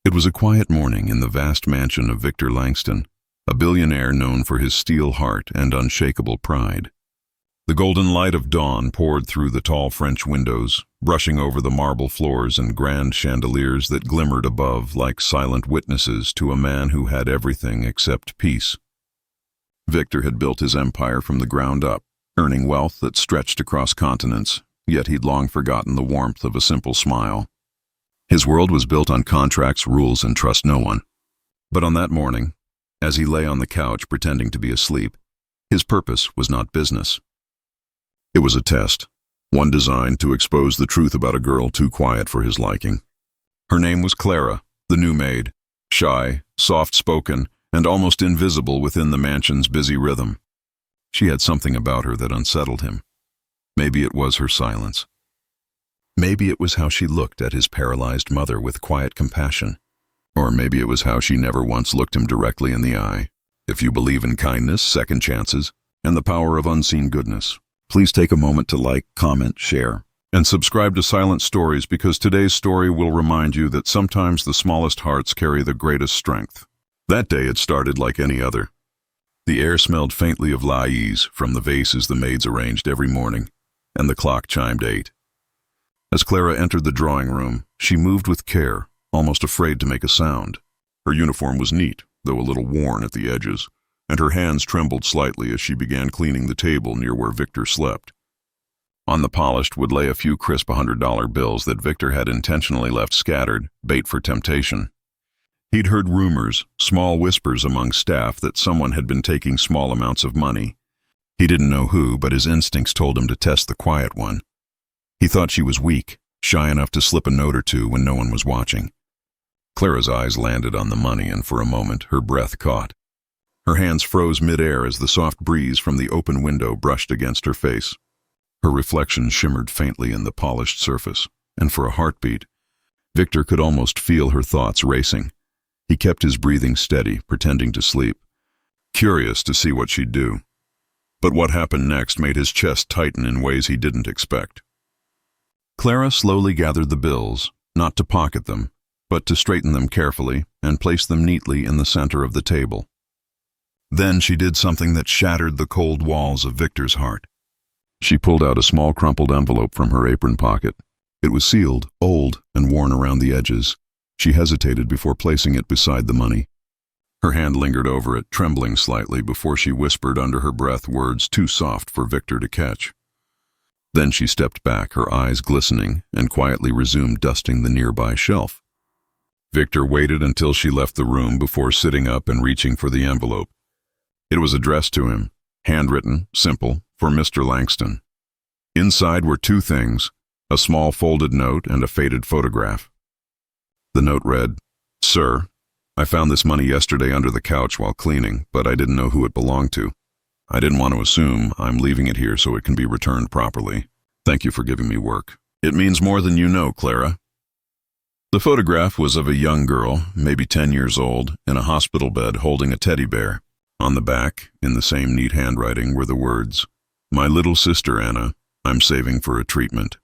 It was a quiet morning in the vast mansion of Victor Langston, a billionaire known for his steel heart and unshakable pride. The golden light of dawn poured through the tall French windows, brushing over the marble floors and grand chandeliers that glimmered above like silent witnesses to a man who had everything except peace. Victor had built his empire from the ground up, earning wealth that stretched across continents, yet he'd long forgotten the warmth of a simple smile. His world was built on contracts, rules, and trust no one. But on that morning, as he lay on the couch pretending to be asleep, his purpose was not business. It was a test, one designed to expose the truth about a girl too quiet for his liking. Her name was Clara, the new maid, shy, soft-spoken, and almost invisible within the mansion's busy rhythm. She had something about her that unsettled him. Maybe it was her silence. Maybe it was how she looked at his paralyzed mother with quiet compassion. Or maybe it was how she never once looked him directly in the eye. If you believe in kindness, second chances, and the power of unseen goodness, please take a moment to like, comment, share, and subscribe to Silent Stories, because today's story will remind you that sometimes the smallest hearts carry the greatest strength. That day it started like any other. The air smelled faintly of lais from the vases the maids arranged every morning, and the clock chimed 8. As Clara entered the drawing room, she moved with care, almost afraid to make a sound. Her uniform was neat, though a little worn at the edges, and her hands trembled slightly as she began cleaning the table near where Victor slept. On the polished would lay a few crisp $100 bills that Victor had intentionally left scattered, bait for temptation. He'd heard rumors, small whispers among staff, that someone had been taking small amounts of money. He didn't know who, but his instincts told him to test the quiet one. He thought she was weak, shy enough to slip a note or two when no one was watching. Clara's eyes landed on the money, and for a moment her breath caught. Her hands froze mid-air as the soft breeze from the open window brushed against her face. Her reflection shimmered faintly in the polished surface, and for a heartbeat, Victor could almost feel her thoughts racing. He kept his breathing steady, pretending to sleep, curious to see what she'd do. But what happened next made his chest tighten in ways he didn't expect. Clara slowly gathered the bills, not to pocket them, but to straighten them carefully and place them neatly in the center of the table. Then she did something that shattered the cold walls of Victor's heart. She pulled out a small crumpled envelope from her apron pocket. It was sealed, old, and worn around the edges. She hesitated before placing it beside the money. Her hand lingered over it, trembling slightly before she whispered under her breath words too soft for Victor to catch. Then she stepped back, her eyes glistening, and quietly resumed dusting the nearby shelf. Victor waited until she left the room before sitting up and reaching for the envelope. It was addressed to him, handwritten, simple, for Mr. Langston. Inside were two things, a small folded note and a faded photograph. The note read, "Sir, I found this money yesterday under the couch while cleaning, but I didn't know who it belonged to. I didn't want to assume. I'm leaving it here so it can be returned properly. Thank you for giving me work. It means more than you know, Clara." The photograph was of a young girl, maybe 10 years old, in a hospital bed holding a teddy bear. On the back, in the same neat handwriting, were the words, "My little sister Anna, I'm saving for a treatment."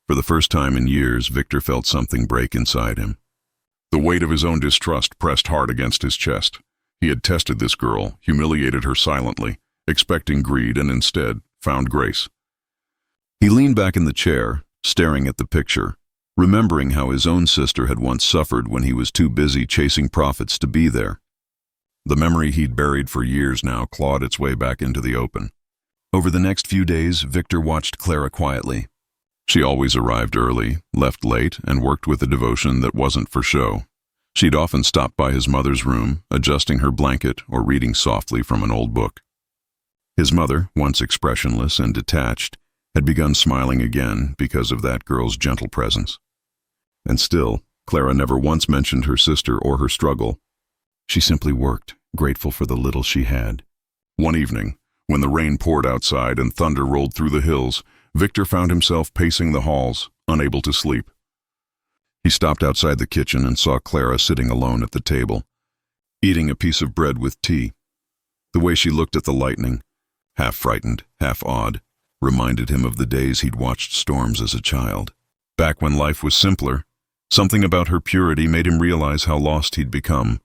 For the first time in years, Victor felt something break inside him. The weight of his own distrust pressed hard against his chest. He had tested this girl, humiliated her silently, expecting greed, and instead found grace. He leaned back in the chair, staring at the picture, remembering how his own sister had once suffered when he was too busy chasing profits to be there. The memory he'd buried for years now clawed its way back into the open. Over the next few days, Victor watched Clara quietly. She always arrived early, left late, and worked with a devotion that wasn't for show. She'd often stop by his mother's room, adjusting her blanket or reading softly from an old book. His mother, once expressionless and detached, had begun smiling again because of that girl's gentle presence. And still, Clara never once mentioned her sister or her struggle. She simply worked, grateful for the little she had. One evening, when the rain poured outside and thunder rolled through the hills, Victor found himself pacing the halls, unable to sleep. He stopped outside the kitchen and saw Clara sitting alone at the table, eating a piece of bread with tea. The way she looked at the lightning, half frightened, half awed, reminded him of the days he'd watched storms as a child. Back when life was simpler, Something about her purity made him realize how lost he'd become.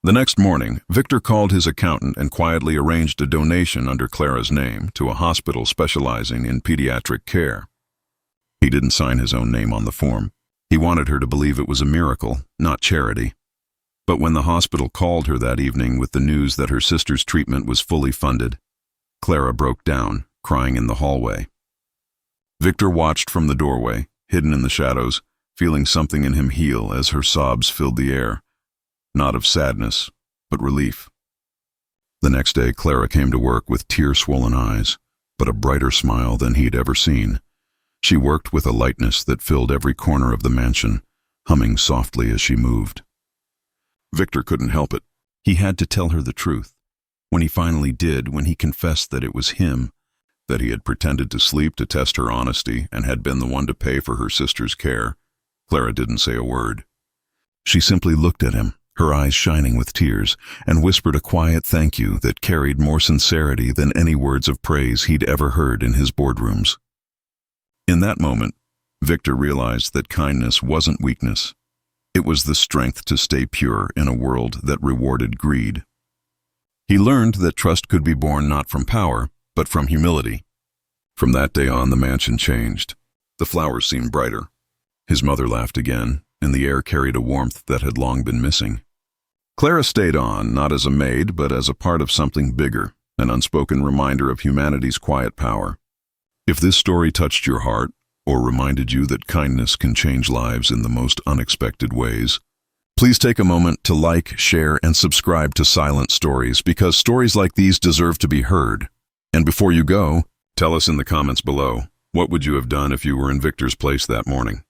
The next morning, Victor called his accountant and quietly arranged a donation under Clara's name to a hospital specializing in pediatric care. He didn't sign his own name on the form. He wanted her to believe it was a miracle, not charity. But when the hospital called her that evening with the news that her sister's treatment was fully funded, Clara broke down, crying in the hallway. Victor watched from the doorway, hidden in the shadows, feeling something in him heal as her sobs filled the air. Not of sadness, but relief. The next day, Clara came to work with tear-swollen eyes, but a brighter smile than he'd ever seen. She worked with a lightness that filled every corner of the mansion, humming softly as she moved. Victor couldn't help it. He had to tell her the truth. When he finally did, when he confessed that it was him, that he had pretended to sleep to test her honesty and had been the one to pay for her sister's care, Clara didn't say a word. She simply looked at him, her eyes shining with tears, and whispered a quiet thank you that carried more sincerity than any words of praise he'd ever heard in his boardrooms. In that moment, Victor realized that kindness wasn't weakness. It was the strength to stay pure in a world that rewarded greed. He learned that trust could be born not from power, but from humility. From that day on, the mansion changed. The flowers seemed brighter. His mother laughed again, and the air carried a warmth that had long been missing. Clara stayed on, not as a maid, but as a part of something bigger, an unspoken reminder of humanity's quiet power. If this story touched your heart, or reminded you that kindness can change lives in the most unexpected ways, please take a moment to like, share, and subscribe to Silent Stories, because stories like these deserve to be heard. And before you go, tell us in the comments below, what would you have done if you were in Victor's place that morning?